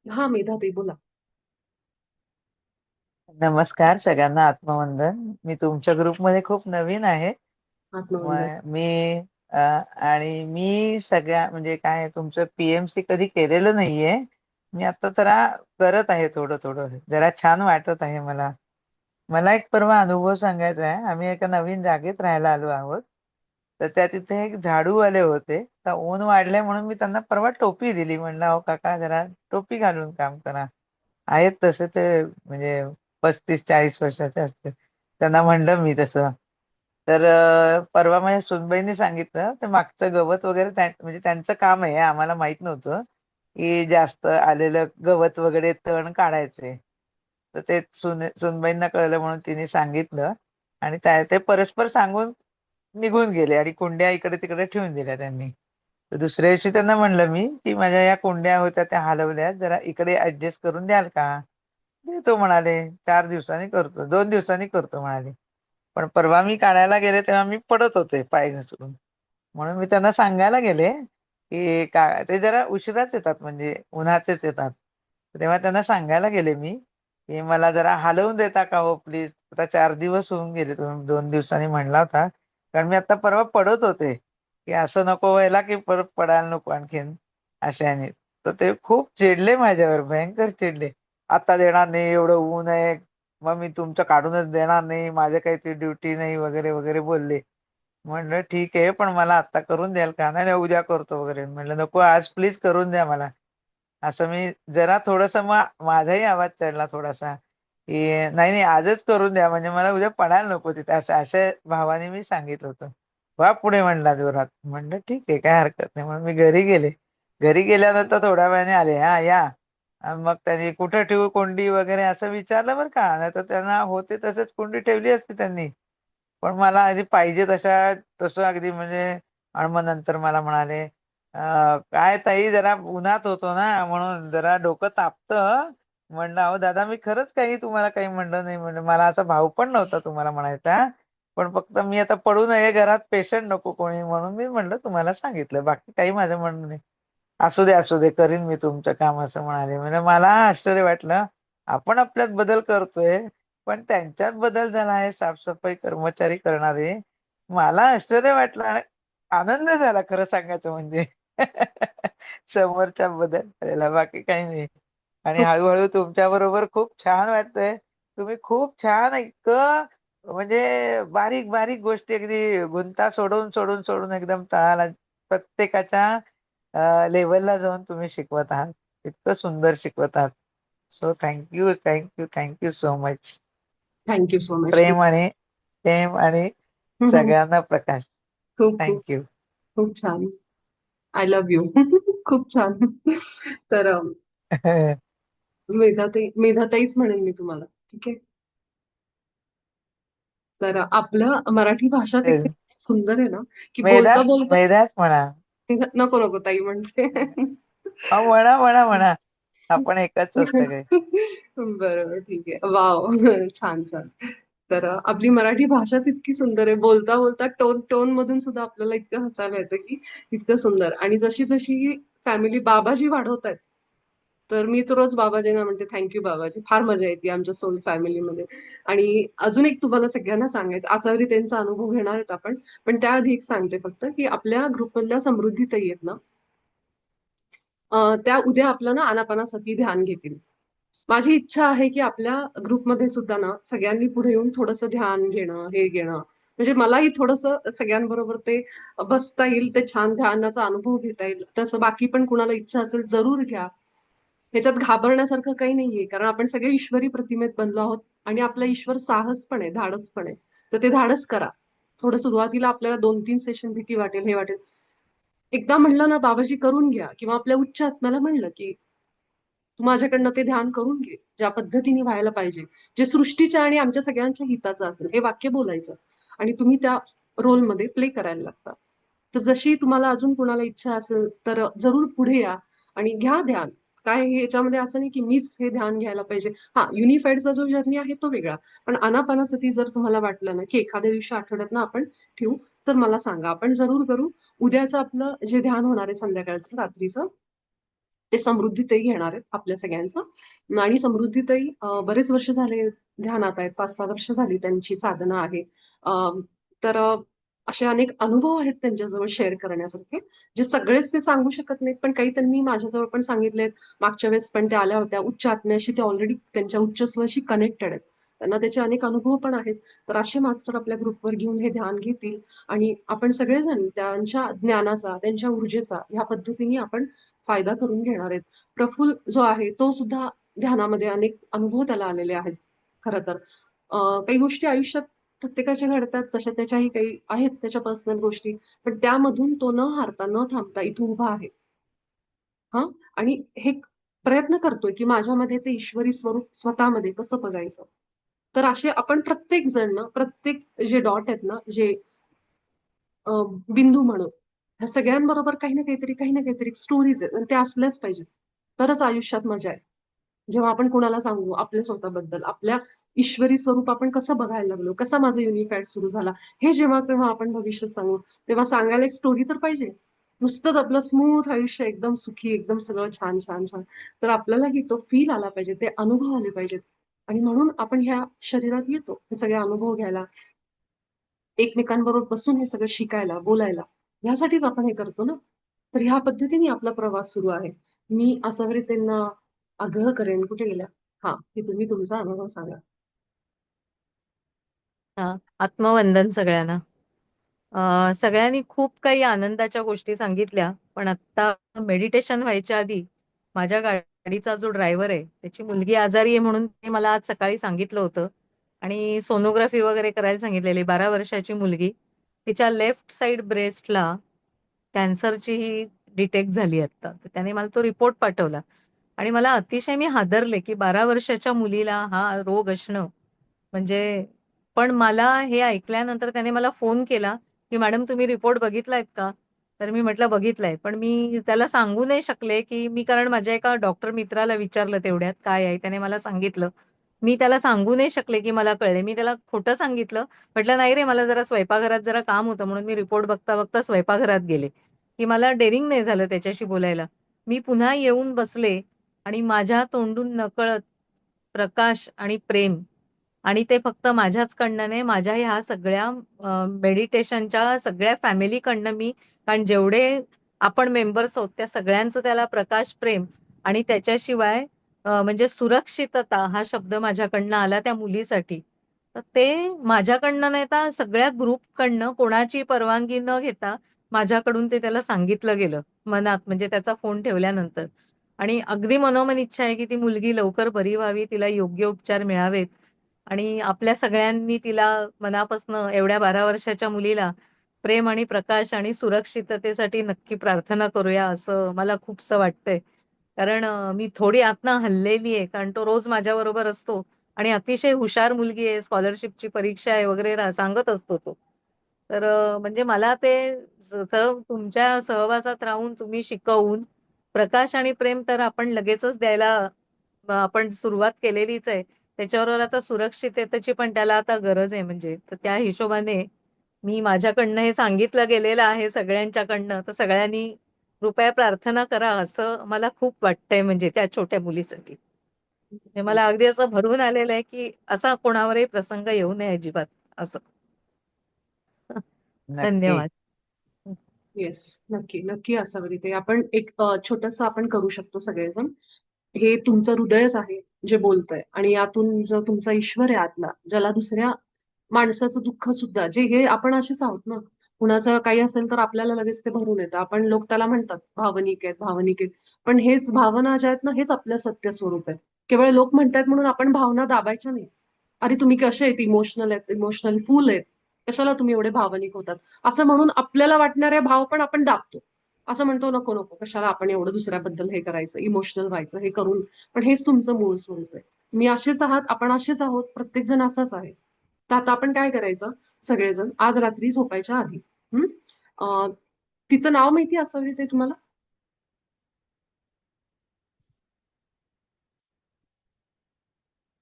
हा, मेधाताई बोला. नमस्कार सगळ्यांना, आत्मवंदन. मी तुमच्या ग्रुपमध्ये खूप नवीन आहे. आत्मवंदन. मी आणि मी सगळ्या म्हणजे काय तुमचं पीएमसी कधी केलेलं नाहीये. मी आता जरा करत आहे, थोडं थोडं जरा छान वाटत आहे मला. मला एक परवा अनुभव सांगायचा आहे. आम्ही एका नवीन जागेत राहायला आलो आहोत. तर त्या तिथे एक झाडूवाले होते. तर ऊन वाढले म्हणून मी त्यांना परवा टोपी दिली. म्हणलं, अहो काका, जरा टोपी घालून काम करा. आहेत तसे ते, म्हणजे 35-40 वर्षाचे असते. त्यांना म्हणलं मी तसं. तर परवा माझ्या सुनबाईंनी सांगितलं, ते मागचं गवत वगैरे म्हणजे त्यांचं काम आहे, आम्हाला माहित नव्हतं की जास्त आलेलं गवत वगैरे तण काढायचे. तर ते सुनबाईंना कळलं म्हणून तिने सांगितलं. आणि ते परस्पर सांगून निघून गेले आणि कुंड्या इकडे तिकडे ठेवून दिल्या त्यांनी. तर दुसऱ्या दिवशी त्यांना म्हणलं मी, की माझ्या या कुंड्या होत्या त्या हलवल्या, जरा इकडे ऍडजस्ट करून द्याल का? देतो म्हणाले. 4 दिवसांनी करतो, 2 दिवसांनी करतो म्हणाले. पण परवा मी काढायला गेले तेव्हा मी पडत होते पाय घसरून. म्हणून मी त्यांना सांगायला गेले की ते जरा उशिराच येतात, म्हणजे उन्हाचेच येतात. तेव्हा त्यांना सांगायला गेले मी की मला जरा हलवून देता का हो प्लीज. आता 4 दिवस होऊन गेले, तुम्ही 2 दिवसांनी म्हणला होता. कारण मी आता परवा पडत होते, की असं नको व्हायला की परत पडायला नको आणखीन अशाने. तर ते खूप चिडले माझ्यावर, भयंकर चिडले. आता देणार नाही, एवढं ऊन आहे, मग मी तुमचं काढूनच देणार नाही, माझे काही ती ड्युटी नाही वगैरे वगैरे बोलले. म्हणलं ठीक आहे, पण मला आत्ता करून द्याल का? नाही नाही, उद्या करतो वगैरे. म्हणलं नको, आज प्लीज करून द्या मला. असं मी जरा थोडस, मग माझाही आवाज चढला थोडासा, की नाही नाही, आजच करून द्या, म्हणजे मला उद्या पडायला नको तिथे, असं अशा भावाने मी सांगितलं होतं. वा पुढे म्हणला जोरात. म्हणलं ठीक आहे, काय हरकत नाही. म्हणून मी घरी गेले. घरी गेल्यानंतर थोड्या वेळाने आले, हा या. आणि मग त्यांनी कुठं ठेवू कोंडी वगैरे असं विचारलं बरं का. नाही तर त्यांना होते तसंच कोंडी ठेवली असती त्यांनी. पण मला आधी पाहिजे तसं अगदी म्हणजे. आणि मग नंतर मला म्हणाले, काय ताई, जरा उन्हात होतो ना म्हणून जरा डोकं तापतं. म्हणलं, अहो दादा, मी खरंच काही तुम्हाला काही म्हणलं नाही. म्हणलं मला असा भाव पण नव्हता तुम्हाला म्हणायचा. पण फक्त मी आता पडू नये घरात, पेशंट नको कोणी, म्हणून मी म्हणलं तुम्हाला सांगितलं, बाकी काही माझं म्हणणं नाही. असू दे असू दे, करीन मी तुमचं काम, असं म्हणाले. म्हणजे मला आश्चर्य वाटलं. आपण आपल्यात बदल करतोय, पण त्यांच्यात बदल झाला आहे, साफसफाई कर्मचारी करणारे. मला आश्चर्य वाटलं आणि आनंद झाला, खरं सांगायचं म्हणजे. समोरच्या बदल झालेला, बाकी काही नाही. आणि खूप हळूहळू तुमच्या बरोबर खूप छान वाटतंय. तुम्ही खूप छान, इतकं म्हणजे बारीक बारीक गोष्टी अगदी गुंता सोडून सोडून सोडून एकदम तळाला, प्रत्येकाच्या लेवलला जाऊन तुम्ही शिकवत आहात. इतकं सुंदर शिकवत आहात. So thank you, thank you, thank you so much. Thank you so much. प्रेम आणि सगळ्यांना प्रकाश. खूप खूप थँक्यू. खूप छान. I love you. खूप छान. तर मेधाताईच म्हणेन मी तुम्हाला. ठीक आहे. तर आपलं मराठी भाषाच इतकी सुंदर आहे ना, की बोलता मेधाच बोलता. मेधाच म्हणा. नको नको ताई म्हणते. अहो, म्हणा म्हणा म्हणा. आपण एकच आहोत सगळे. बरोबर, ठीक आहे. वाव! छान, छान. तर आपली मराठी भाषाच इतकी सुंदर आहे. बोलता, बोलता टोन मधून सुद्धा आपल्याला इतकं हसायला येतं, की इतकं सुंदर. आणि जशी-जशी फॅमिली बाबाजी वाढवतायत, तर मी तर रोज बाबाजींना म्हणते, "थँक बाबाजी." फार मजा येते आमच्या सोल फॅमिलीमध्ये. आणि अजून एक तुम्हाला सगळ्यांना सांगायचं, आसावरी त्यांचा अनुभव घेणार आहेत आपण. पण त्याआधी एक सांगते फक्त, की आपल्या ग्रुपमधल्या समृद्धीताई आहेत ना, त्या उद्या आपलं ना आनापानासती ध्यान घेतील. माझी इच्छा आहे, की आपल्या ग्रुपमध्ये सुद्धा ना सगळ्यांनी पुढे येऊन थोडंसं ध्यान घेणं, हे घेणं. म्हणजे मलाही थोडंसं सगळ्यांबरोबर ते बसता येईल, ते छान ध्यानाचा अनुभव घेता येईल. तसं बाकी पण कुणाला इच्छा असेल जरूर घ्या. ह्याच्यात घाबरण्यासारखं काही नाहीये, कारण आपण सगळे ईश्वरी प्रतिमेत बनलो आहोत आणि आपला ईश्वर साहस पण आहे, धाडस पण आहे. तर ते धाडस करा. थोडं सुरुवातीला आपल्याला 2-3 सेशन भीती वाटेल, हे वाटेल. एकदा म्हणलं ना, बाबाजी करून घ्या किंवा आपल्या उच्च आत्म्याला म्हणलं, की तू माझ्याकडनं ते ध्यान करून घे, ज्या पद्धतीने व्हायला पाहिजे, जे सृष्टीच्या आणि आमच्या सगळ्यांच्या हिताचं असेल, हे वाक्य बोलायचं आणि तुम्ही त्या रोलमध्ये प्ले करायला लागता. तर जशी तुम्हाला अजून कुणाला इच्छा असेल तर जरूर पुढे या आणि घ्या ध्यान. काय हे याच्यामध्ये असं नाही की मीच हे ध्यान घ्यायला पाहिजे. हा, युनिफाईडचा जो जर्नी आहे तो वेगळा. पण आनापानासती जर तुम्हाला वाटलं ना, की एखाद्या दिवशी आठवड्यात ना आपण ठेवू, तर मला सांगा. आपण जरूर करू. उद्याचं आपलं जे ध्यान होणार आहे संध्याकाळचं, रात्रीचं, ते समृद्धीताई घेणार आहेत आपल्या सगळ्यांचं. आणि समृद्धीताई बरेच वर्ष झाले ध्यानात आहेत, 5-6 वर्ष झाली त्यांची साधना आहे. तर असे अनेक अनुभव आहेत त्यांच्याजवळ शेअर करण्यासारखे, जे सगळेच ते सांगू शकत नाहीत, पण काही त्यांनी माझ्याजवळ पण सांगितलेत. मागच्या वेळेस पण त्या आल्या होत्या. उच्च आत्म्याशी ते ऑलरेडी त्यांच्या उच्च स्वशी कनेक्टेड आहेत. त्यांना त्याचे अनेक अनुभव पण आहेत. तर असे मास्टर आपल्या ग्रुपवर घेऊन हे ध्यान घेतील आणि आपण सगळेजण त्यांच्या ज्ञानाचा, त्यांच्या ऊर्जेचा ह्या पद्धतीने आपण फायदा करून घेणार आहेत. प्रफुल्ल जो आहे तो सुद्धा ध्यानामध्ये अनेक अनुभव त्याला आलेले आहेत. खरं तर काही गोष्टी आयुष्यात प्रत्येकाच्या घडतात, तशा त्याच्याही काही आहेत त्याच्या पर्सनल गोष्टी. पण त्यामधून तो न हारता, न थांबता इथं उभा आहे. हां. आणि हे प्रयत्न करतोय, की माझ्यामध्ये ते ईश्वरी स्वरूप स्वतःमध्ये कसं बघायचं. तर असे आपण प्रत्येक जण ना, प्रत्येक जे डॉट आहेत ना, जे अ, बिंदू म्हणू, ह्या सगळ्यांबरोबर काही ना काहीतरी स्टोरीज आहेत आणि त्या असल्याच पाहिजेत. तरच आयुष्यात मजा आहे. जेव्हा आपण कुणाला सांगू आपल्या स्वतःबद्दल, आपल्या ईश्वरी स्वरूप आपण कसं बघायला लागलो, कसा माझा युनिफॅट सुरू झाला, हे जेव्हा केव्हा आपण भविष्यात सांगू, तेव्हा सांगायला एक स्टोरी तर पाहिजे. नुसतंच आपलं स्मूथ आयुष्य एकदम सुखी, एकदम सगळं छान, छान, छान. तर आपल्यालाही तो फील आला पाहिजे, ते अनुभव आले पाहिजेत. आणि म्हणून आपण ह्या शरीरात येतो, हे सगळे अनुभव घ्यायला, एकमेकांबरोबर बसून हे सगळं शिकायला, बोलायला. ह्यासाठीच आपण हे करतो ना. तर ह्या पद्धतीने आपला प्रवास सुरू आहे. मी आसावरी त्यांना आग्रह करेन, कुठे गेल्या? हां, की तुम्ही तुमचा अनुभव सांगा. आत्मवंदन सगळ्यांना. सगळ्यांनी खूप काही आनंदाच्या गोष्टी सांगितल्या, पण आता मेडिटेशन व्हायच्या आधी माझ्या गाडीचा जो ड्रायव्हर आहे, त्याची मुलगी आजारी आहे म्हणून ते मला आज सकाळी सांगितलं होतं आणि सोनोग्राफी वगैरे करायला सांगितलेली. 12 वर्षाची मुलगी. तिच्या लेफ्ट साइड ब्रेस्टला कॅन्सरची ही डिटेक्ट झाली आता. तर त्याने मला तो रिपोर्ट पाठवला आणि मला अतिशय मी हादरले, की 12 वर्षाच्या मुलीला हा रोग असणं म्हणजे पण मला हे ऐकल्यानंतर त्याने मला फोन केला, की "मॅडम तुम्ही रिपोर्ट बघितलायत का?" तर मी म्हटलं, "बघितलाय." पण मी त्याला सांगू नाही शकले, की मी कारण माझ्या एका डॉक्टर मित्राला विचारलं तेवढ्यात काय आहे, त्याने मला सांगितलं. मी त्याला सांगू नाही शकले, की मला कळलंय. मी त्याला खोटं सांगितलं. म्हटलं, "नाही रे, मला जरा स्वयंपाकघरात जरा काम होतं म्हणून मी रिपोर्ट बघता-बघता स्वयंपाकघरात गेले." की मला डेअरिंग नाही झालं त्याच्याशी बोलायला. मी पुन्हा येऊन बसले आणि माझ्या तोंडून नकळत प्रकाश आणि प्रेम आणि ते फक्त माझ्याचकडनं नाही, माझ्या ह्या सगळ्या मेडिटेशनच्या सगळ्या फॅमिलीकडनं मी कारण जेवढे आपण मेंबर्स आहोत त्या सगळ्यांचं त्याला प्रकाश, प्रेम आणि त्याच्याशिवाय म्हणजे सुरक्षितता हा शब्द माझ्याकडनं आला त्या मुलीसाठी. तर ते माझ्याकडनं नाही तर सगळ्या ग्रुपकडनं कोणाची परवानगी न घेता माझ्याकडून ते त्याला सांगितलं गेलं मनात म्हणजे त्याचा फोन ठेवल्यानंतर. आणि अगदी मनोमन इच्छा आहे की ती मुलगी लवकर बरी व्हावी, तिला योग्य उपचार मिळावेत आणि आपल्या सगळ्यांनी तिला मनापासनं एवढ्या 12 वर्षाच्या मुलीला प्रेम आणि प्रकाश आणि सुरक्षिततेसाठी नक्की प्रार्थना करूया असं मला खूपसं वाटतंय. कारण मी थोडी आतनं हललेली आहे. कारण तो रोज माझ्याबरोबर असतो आणि अतिशय हुशार मुलगी आहे, स्कॉलरशिपची परीक्षा आहे वगैरे सांगत असतो तो. तर म्हणजे मला ते तुमच्या सहवासात राहून तुम्ही शिकवून प्रकाश आणि प्रेम तर आपण लगेचच द्यायला आपण सुरुवात केलेलीच आहे. त्याच्याबरोबर आता सुरक्षिततेची पण त्याला आता गरज आहे म्हणजे. तर त्या हिशोबाने मी माझ्याकडनं हे सांगितलं गेलेलं आहे सगळ्यांच्याकडनं. तर सगळ्यांनी कृपया प्रार्थना करा असं मला खूप वाटतंय म्हणजे त्या छोट्या मुलीसाठी. म्हणजे मला अगदी असं भरून आलेलं आहे, की असा कोणावरही प्रसंग येऊ नये अजिबात असं. नक्की. धन्यवाद. येस. नक्की, नक्की असावं ते. आपण एक छोटंसं आपण करू शकतो सगळेजण. हे तुमचं हृदयच आहे जे बोलतंय आणि यातून जो तुमचा ईश्वर आहे आतला, ज्याला दुसऱ्या माणसाचं दुःख सुद्धा जे हे आपण असेच आहोत ना. कुणाचं काही असेल तर आपल्याला लगेच ते भरून येतं. आपण लोक त्याला म्हणतात भावनिक आहेत, भावनिक आहेत. पण हेच भावना ज्या आहेत ना, हेच आपलं सत्य स्वरूप आहे. केवळ लोक म्हणतायत म्हणून आपण भावना दाबायच्या नाही. अरे तुम्ही कसे आहेत, इमोशनल आहेत, इमोशनल फुल आहेत. कशाला तुम्ही एवढे भावनिक होतात? असं म्हणून आपल्याला वाटणारे भाव पण आपण दाबतो. असं म्हणतो नको नको कशाला आपण एवढं दुसऱ्याबद्दल हे करायचं, इमोशनल व्हायचं हे करून. पण हेच तुमचं मूळ स्वरूप आहे. मी असेच आहात, आपण असेच आहोत, प्रत्येक जण असाच आहे. तर आता आपण काय करायचं सगळेजण आज रात्री झोपायच्या आधी हं? अं, तिचं नाव माहिती असावी ते तुम्हाला?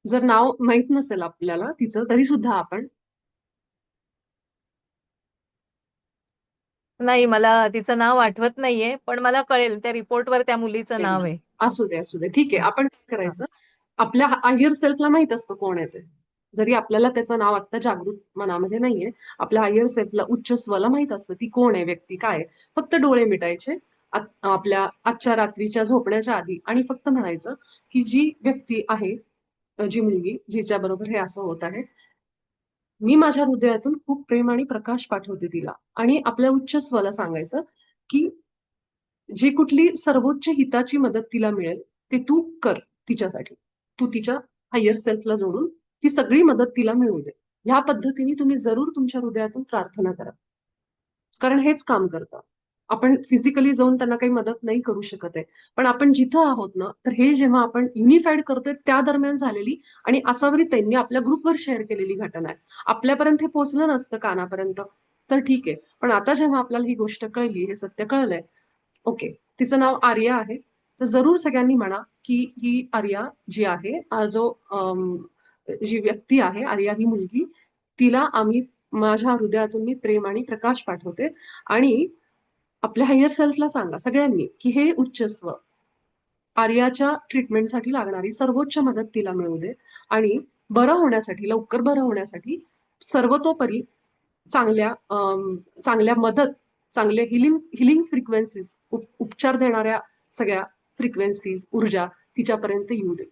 जर नाव माहित नसेल आपल्याला तिचं तरी सुद्धा आपण नाही, मला तिचं नाव आठवत नाहीये, पण मला कळेल त्या रिपोर्टवर त्या मुलीचं नाव आहे. असू दे असू दे, ठीक आहे. हं, आपण काय हं. करायचं, आपल्या हायर सेल्फला माहित असतं कोण आहे ते. जरी आपल्याला त्याचं नाव आत्ता जागृत मनामध्ये नाहीये, आपल्या हायर सेल्फला, उच्च स्वला माहित असतं ती कोण आहे, व्यक्ती काय आहे. फक्त डोळे मिटायचे आपल्या आजच्या रात्रीच्या झोपण्याच्या आधी, आणि फक्त म्हणायचं की जी व्यक्ती आहे, जी मुलगी जिच्या बरोबर हे असं होत आहे, मी माझ्या हृदयातून खूप प्रेम आणि प्रकाश पाठवते तिला. आणि आपल्या उच्च स्वला सांगायचं की जी कुठली सर्वोच्च हिताची मदत तिला मिळेल ते तू कर तिच्यासाठी. तू तिच्या हायर सेल्फला जोडून ती सगळी मदत तिला मिळू दे. ह्या पद्धतीने तुम्ही जरूर तुमच्या हृदयातून प्रार्थना करा. कारण हेच काम करतं. आपण फिजिकली जाऊन त्यांना काही मदत नाही करू शकत आहे. पण आपण जिथं आहोत ना, तर हे जेव्हा आपण युनिफाईड करतोय त्या दरम्यान झालेली आणि आसावरी त्यांनी आपल्या ग्रुपवर शेअर केलेली घटना आहे. आपल्यापर्यंत हे पोहोचलं नसतं कानापर्यंत, तर ठीक आहे. पण आता जेव्हा आपल्याला ही गोष्ट कळली, हे सत्य कळलंय, ओके, तिचं नाव आर्या आहे. तर जरूर सगळ्यांनी म्हणा की ही आर्या जी आहे, जी व्यक्ती आहे, आर्या ही मुलगी, तिला आम्ही, माझ्या हृदयातून मी प्रेम आणि प्रकाश पाठवते. आणि आपल्या हायर सेल्फला सांगा सगळ्यांनी की हे उच्चस्व आर्याच्या ट्रीटमेंटसाठी लागणारी सर्वोच्च मदत तिला मिळू दे. आणि बरं होण्यासाठी, लवकर बरं होण्यासाठी सर्वतोपरी चांगल्या मदत, चांगले हिलिंग फ्रिक्वेन्सीज, उपचार देणाऱ्या सगळ्या फ्रिक्वेन्सीज, ऊर्जा तिच्यापर्यंत येऊ दे.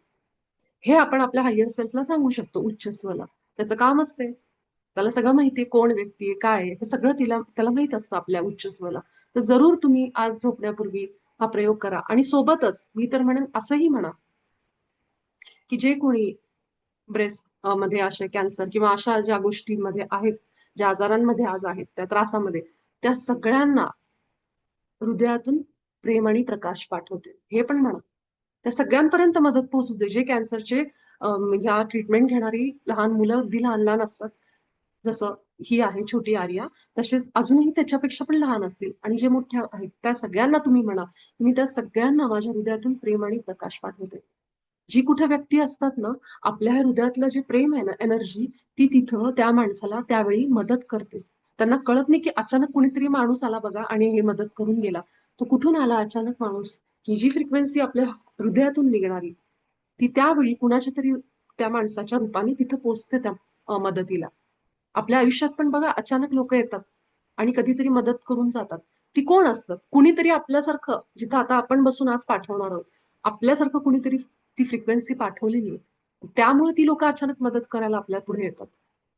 हे आपण आपल्या हायर सेल्फला सांगू शकतो, उच्चस्वला. त्याचं काम असते, त्याला सगळं माहितीये कोण व्यक्ती आहे, काय आहे, हे सगळं त्याला माहित असतं आपल्या उच्चस्वला. तर जरूर तुम्ही आज झोपण्यापूर्वी हा प्रयोग करा. आणि सोबतच मी तर म्हणेन असंही म्हणा की जे कोणी ब्रेस्ट मध्ये असे कॅन्सर किंवा अशा ज्या गोष्टींमध्ये आहेत, ज्या आजारांमध्ये आज आहेत, त्या त्रासामध्ये, त्या सगळ्यांना हृदयातून प्रेम आणि प्रकाश पाठवते, हे पण म्हणा. त्या सगळ्यांपर्यंत मदत पोहोचू दे, जे कॅन्सरचे ह्या ट्रीटमेंट घेणारी लहान मुलं, अगदी लहान लहान असतात, जसं ही आहे छोटी आर्या, तसेच अजूनही त्याच्यापेक्षा पण लहान असतील, आणि जे मोठ्या आहेत त्या सगळ्यांना तुम्ही म्हणा, मी त्या सगळ्यांना माझ्या हृदयातून प्रेम आणि प्रकाश पाठवते. जी कुठे व्यक्ती असतात ना, आपल्या हृदयातलं जे प्रेम आहे ना, एनर्जी, ती तिथं त्या माणसाला त्यावेळी मदत करते. त्यांना कळत नाही की अचानक कुणीतरी माणूस आला बघा आणि हे मदत करून गेला. तो कुठून आला अचानक माणूस? ही जी फ्रिक्वेन्सी आपल्या हृदयातून निघणारी, ती त्यावेळी कुणाच्या तरी त्या माणसाच्या रूपाने तिथं पोहोचते त्या मदतीला. आपल्या आयुष्यात पण बघा अचानक लोक येतात आणि कधीतरी मदत करून जातात. ती कोण असतात? कुणीतरी आपल्यासारखं, जिथं आता आपण बसून आज पाठवणार आहोत, आपल्यासारखं कुणीतरी ती फ्रिक्वेन्सी पाठवलेली आहे. त्यामुळे ती लोक अचानक मदत करायला आपल्या पुढे येतात.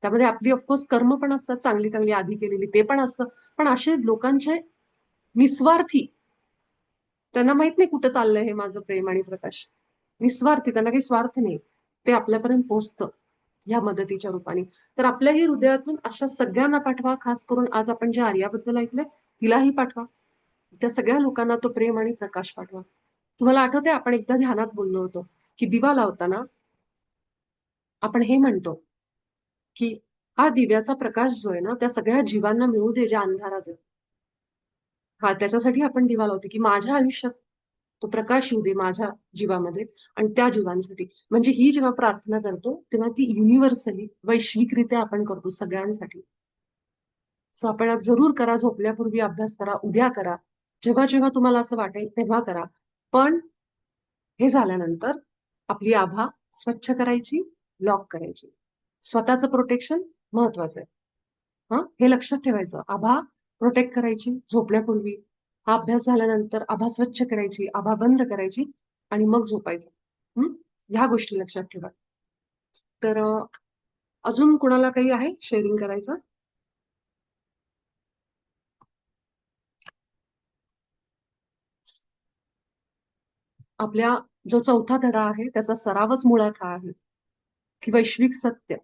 त्यामध्ये आपली ऑफकोर्स कर्म पण असतात, चांगली चांगली आधी केलेली, ते पण असतं. पण असे लोकांचे निस्वार्थी, त्यांना माहित नाही कुठं चाललंय हे माझं प्रेम आणि प्रकाश, निस्वार्थी, त्यांना काही स्वार्थ नाही, ते आपल्यापर्यंत पोहोचतं या मदतीच्या रूपाने. तर आपल्याही हृदयातून अशा सगळ्यांना पाठवा. खास करून आज आपण ज्या आर्याबद्दल ऐकलंय तिलाही पाठवा. त्या सगळ्या लोकांना तो प्रेम आणि प्रकाश पाठवा. तुम्हाला आठवतंय आपण एकदा ध्यानात बोललो होतो की दिवा लावताना आपण हे म्हणतो की हा दिव्याचा प्रकाश जो आहे ना, त्या सगळ्या जीवांना मिळू दे ज्या अंधारात आहेत. हा, त्याच्यासाठी आपण दिवा लावतो की माझ्या आयुष्यात तो प्रकाश येऊ दे माझ्या जीवामध्ये, आणि त्या जीवांसाठी. म्हणजे ही जेव्हा प्रार्थना करतो तेव्हा ती युनिव्हर्सली, वैश्विकरित्या आपण करतो सगळ्यांसाठी. सो आपण आज जरूर करा, झोपण्यापूर्वी अभ्यास करा, उद्या करा, जेव्हा जेव्हा तुम्हाला असं वाटेल तेव्हा करा. पण हे झाल्यानंतर आपली आभा स्वच्छ करायची, लॉक करायची. स्वतःचं प्रोटेक्शन महत्वाचं आहे. हा, हे लक्षात ठेवायचं. आभा प्रोटेक्ट करायची झोपण्यापूर्वी, हा अभ्यास झाल्यानंतर आभा स्वच्छ करायची, आभा बंद करायची, आणि मग झोपायचं. ह्या गोष्टी लक्षात ठेवा. तर अजून कोणाला काही आहे शेअरिंग करायचं? आपल्या जो चौथा धडा आहे त्याचा सरावच मुळात हा आहे की वैश्विक सत्य.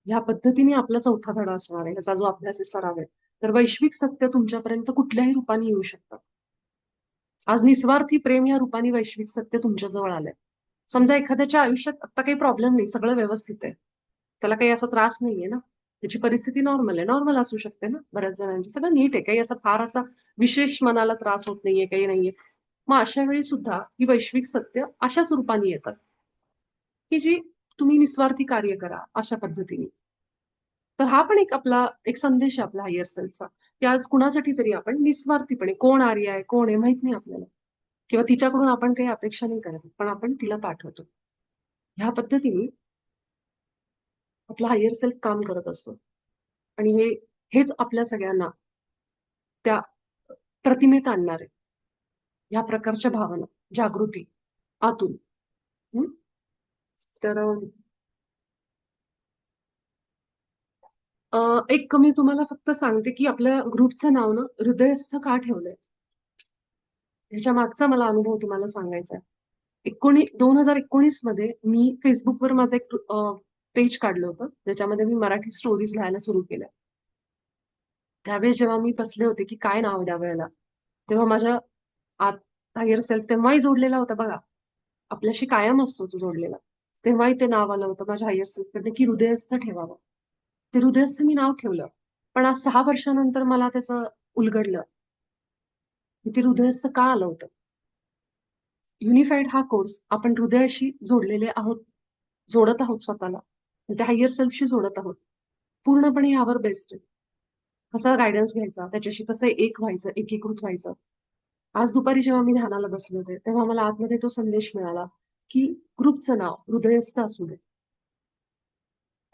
ह्या पद्धतीने आपला चौथा धडा असणार आहे, ह्याचा जो अभ्यास आहे, सराव आहे. तर वैश्विक सत्य तुमच्यापर्यंत कुठल्याही रूपाने येऊ शकतं. आज निस्वार्थी प्रेम या रूपाने वैश्विक सत्य तुमच्या जवळ आलंय. समजा एखाद्याच्या आयुष्यात आता काही प्रॉब्लेम नाही, सगळं व्यवस्थित आहे, त्याला काही असा त्रास नाहीये ना, त्याची परिस्थिती नॉर्मल आहे, नॉर्मल असू शकते ना बऱ्याच जणांची, सगळं नीट आहे, काही असा फार असा विशेष मनाला त्रास होत नाहीये, काही नाहीये. मग अशा वेळी सुद्धा ही वैश्विक सत्य अशाच रूपाने येतात की जी तुम्ही निस्वार्थी कार्य करा अशा पद्धतीने. तर हा पण एक आपला एक संदेश आहे आपला हायर सेल्फचा, की आज कुणासाठी तरी आपण निस्वार्थीपणे, कोण आर्य आहे, कोण आहे माहित नाही आपल्याला, किंवा तिच्याकडून आपण काही अपेक्षा नाही करत, पण आपण तिला पाठवतो. ह्या पद्धतीने आपला हायर सेल्फ काम करत असतो. आणि हेच आपल्या सगळ्यांना त्या प्रतिमेत आणणार आहे. ह्या प्रकारच्या भावना, जागृती आतून. हं? तर एक मी तुम्हाला फक्त सांगते, की आपल्या ग्रुपचं नाव ना हृदयस्थ का ठेवलंय? ह्याच्या मागचा मला अनुभव तुम्हाला सांगायचा आहे. 2019 मध्ये मी Facebookवर माझं एक पेज काढलं होतं, ज्याच्यामध्ये मी मराठी स्टोरीज लिहायला सुरू केल्या. त्यावेळेस जेव्हा मी बसले होते, की काय नाव द्यावं याला, तेव्हा माझ्या आत हायर सेल्फ तेव्हाही जोडलेला होता बघा. आपल्याशी कायम असतो तो जोडलेला. तेव्हाही ते नाव आलं होतं माझ्या हायर सेल्फकडनं, की हृदयस्थ ठेवावं. ते हृदयस्थ मी नाव ठेवलं. पण आज 6 वर्षानंतर मला त्याचं उलगडलं, की ते हृदयस्थ का आलं होतं. युनिफाईड हा कोर्स आपण हृदयाशी जोडलेले आहोत, जोडत आहोत स्वतःला. त्या हायर सेल्फशी जोडत आहोत. पूर्णपणे यावर बेस्ड आहे. कसा गायडन्स घ्यायचा, त्याच्याशी कसं एक व्हायचं, एकीकृत व्हायचं. आज दुपारी जेव्हा मी ध्यानाला बसले होते, तेव्हा मला आतमध्ये तो संदेश मिळाला, की ग्रुपचं नाव हृदयस्थ असू दे.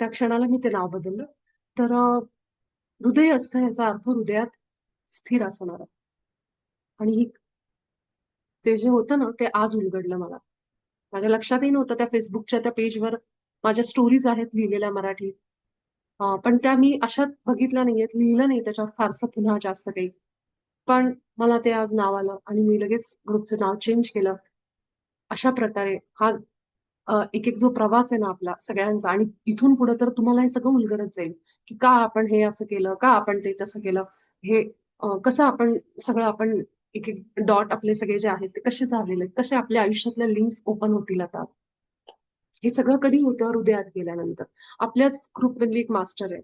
त्या क्षणाला मी ते नाव बदललं. तर हृदयस्थ याचा अर्थ हृदयात स्थिर असणारं. आणि ते जे होतं ना, ते आज उलगडलं मला. माझ्या लक्षातही नव्हतं त्या Facebookच्या त्या पेजवर माझ्या स्टोरीज आहेत लिहिलेल्या मराठीत. पण त्या मी अशात बघितल्या नाहीयेत, लिहिलं नाही त्याच्यावर फारसं पुन्हा जास्त काही. पण मला ते आज नाव आलं आणि मी लगेच ग्रुपचं नाव चेंज केलं. अशा प्रकारे हा एक जो प्रवास आहे ना आपला सगळ्यांचा, आणि इथून पुढे तर तुम्हाला हे सगळं उलगडत जाईल, की का आपण हे असं केलं, का आपण ते तसं केलं, हे कसं आपण सगळं आपण एक एक डॉट आपले सगळे जे आहेत ते कसे झालेले आहेत, कसे आपल्या आयुष्यातल्या लिंक्स ओपन होतील आता. हे सगळं कधी होतं हृदयात गेल्यानंतर. आपल्याच ग्रुपमधली एक मास्टर आहे.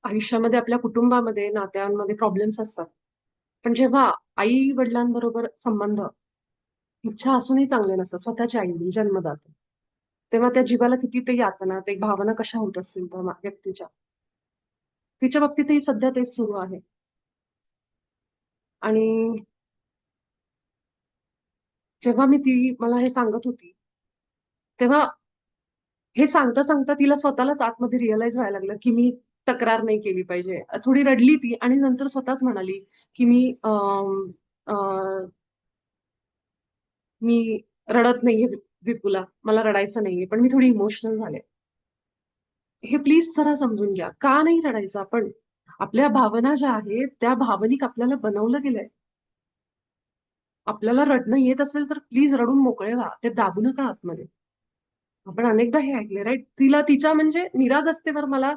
आयुष्यामध्ये आपल्या कुटुंबामध्ये, नात्यांमध्ये प्रॉब्लेम्स असतात. पण जेव्हा आई वडिलांबरोबर संबंध इच्छा असूनही चांगले नसतात, स्वतःच्या आई जन्मदाते, तेव्हा त्या जीवाला किती ते यातना, ते भावना कशा होत असतील त्या व्यक्तीच्या. तिच्या बाबतीतही सध्या तेच सुरू आहे. आणि जेव्हा ती मला हे सांगत होती, तेव्हा हे सांगता सांगता तिला स्वतःलाच आतमध्ये रिअलाइज व्हायला लागलं, की मी तक्रार नाही केली पाहिजे. थोडी रडली ती आणि नंतर स्वतःच म्हणाली, की मी रडत नाहीये विपुला, मला रडायचं नाहीये, पण मी थोडी इमोशनल झाले. हे प्लीज जरा समजून घ्या. का नाही रडायचं आपण? आपल्या भावना ज्या आहेत, त्या भावनिक आपल्याला बनवलं गेलंय. आपल्याला रडणं येत असेल तर प्लीज रडून मोकळे व्हा. ते दाबू नका आतमध्ये. आपण अनेकदा हे ऐकले राईट. तिला तिच्या म्हणजे निरागसतेवर मला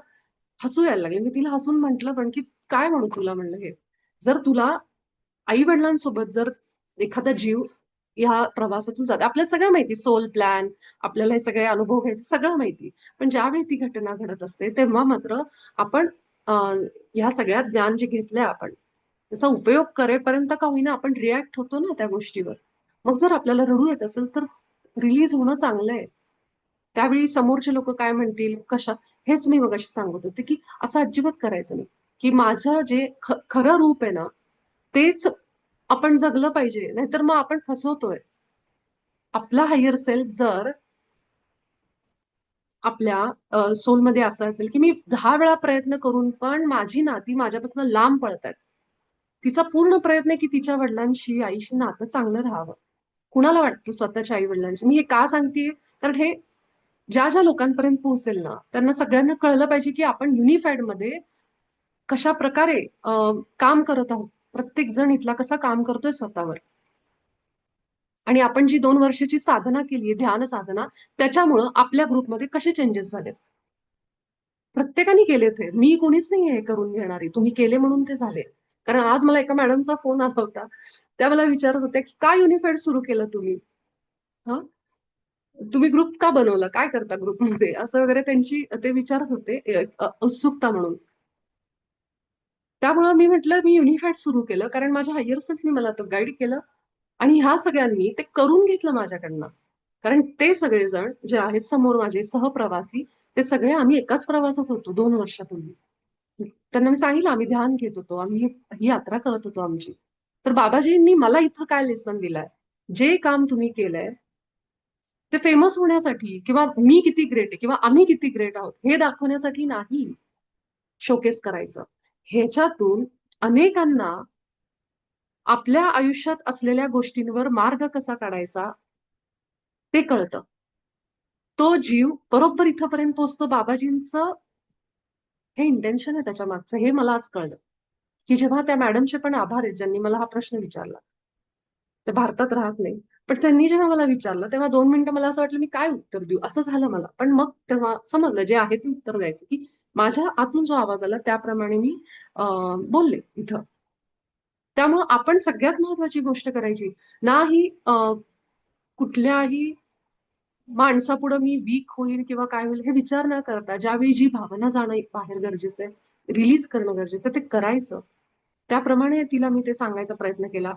हसू यायला लागले. मी तिला हसून म्हटलं पण, की "काय म्हणू तुला?" म्हणलं हे. जर तुला आई-वडिलांसोबत जर एखादा जीव ह्या प्रवासातून जातो. आपल्याला सगळं माहिती सोल प्लॅन, आपल्याला हे सगळे अनुभव घ्यायचे सगळं माहिती. पण ज्यावेळी ती घटना घडत असते, तेव्हा मात्र आपण अ, ह्या सगळ्या ज्ञान जे घेतलंय आपण, त्याचा उपयोग करेपर्यंत का होईना आपण रिॲक्ट होतो ना त्या गोष्टीवर. मग जर आपल्याला रडू येत असेल तर रिलीज होणं चांगलं आहे. त्यावेळी समोरचे लोक काय म्हणतील, कशा, हेच मी मगाशी सांगत होते, की असं अजिबात करायचं नाही, की माझं जे खरं रूप आहे ना, तेच आपण जगलं पाहिजे. नाहीतर मग आपण फसवतोय. आपला हायर सेल्फ जर आपल्या सोलमध्ये असं असेल, की मी 10 वेळा प्रयत्न करून पण माझी नाती माझ्यापासून लांब पळतायत. तिचा पूर्ण प्रयत्न आहे, की तिच्या वडिलांशी, आईशी नातं चांगलं राहावं. कुणाला वाटतं स्वतःच्या आई-वडिलांशी? मी हे का सांगतेय? कारण हे ज्या लोकांपर्यंत पोहोचेल ना, त्यांना सगळ्यांना कळलं पाहिजे, की आपण युनिफाईडमध्ये कशा प्रकारे काम करत आहोत. प्रत्येक जण इथला कसा काम करतोय स्वतःवर. आणि आपण जी 2 वर्षाची साधना केलीये, ध्यान साधना, त्याच्यामुळं आपल्या ग्रुपमध्ये कसे चेंजेस झालेत. प्रत्येकाने केलेत हे. मी कोणीच नाहीये हे करून घेणारी. तुम्ही केले म्हणून ते झाले. कारण आज मला एका मॅडमचा फोन आला होता. त्या मला विचारत होत्या, की "का युनिफाईड सुरू केलं तुम्ही? हं? तुम्ही ग्रुप का बनवला? काय करता ग्रुपमध्ये?" असं वगैरे त्यांची ते विचारत होते उत्सुकता म्हणून. त्यामुळं मी म्हटलं मी युनिफाईड सुरू केलं कारण माझ्या हायर सेल्फनी मला तो गाईड केलं आणि ह्या सगळ्यांनी ते करून घेतलं माझ्याकडनं. कारण ते सगळेजण जे आहेत समोर माझे सहप्रवासी, ते सगळे आम्ही एकाच प्रवासात होतो 2 वर्षापूर्वी. त्यांना मी सांगितलं आम्ही ध्यान घेत होतो, आम्ही ही यात्रा करत होतो आमची. तर बाबाजींनी मला इथं काय लेसन दिलाय, जे काम तुम्ही केलंय ते फेमस होण्यासाठी किंवा मी किती ग्रेट आहे किंवा आम्ही किती ग्रेट आहोत हे दाखवण्यासाठी नाही शोकेस करायचं. ह्याच्यातून अनेकांना आपल्या आयुष्यात असलेल्या गोष्टींवर मार्ग कसा काढायचा ते कळतं. तो जीव बरोबर इथपर्यंत पोहोचतो. बाबाजींचं हे इंटेन्शन आहे त्याच्या मागचं, हे मला आज कळलं. की जेव्हा त्या मॅडमचे पण आभार आहेत ज्यांनी मला हा प्रश्न विचारला. ते भारतात राहत नाही. पण त्यांनी जेव्हा मला विचारलं तेव्हा 2 मिनिटं मला असं वाटलं मी काय उत्तर देऊ असं झालं मला. पण मग तेव्हा समजलं जे आहे ते उत्तर द्यायचं, की माझ्या आतून जो आवाज आला त्याप्रमाणे मी बोलले इथं. त्यामुळं आपण सगळ्यात महत्वाची गोष्ट करायची नाही कुठल्याही माणसापुढं मी वीक होईल किंवा काय होईल हे विचार न करता ज्यावेळी जी भावना जाणं बाहेर गरजेचं आहे, रिलीज करणं गरजेचं आहे, ते करायचं. त्याप्रमाणे तिला मी ते सांगायचा प्रयत्न केला.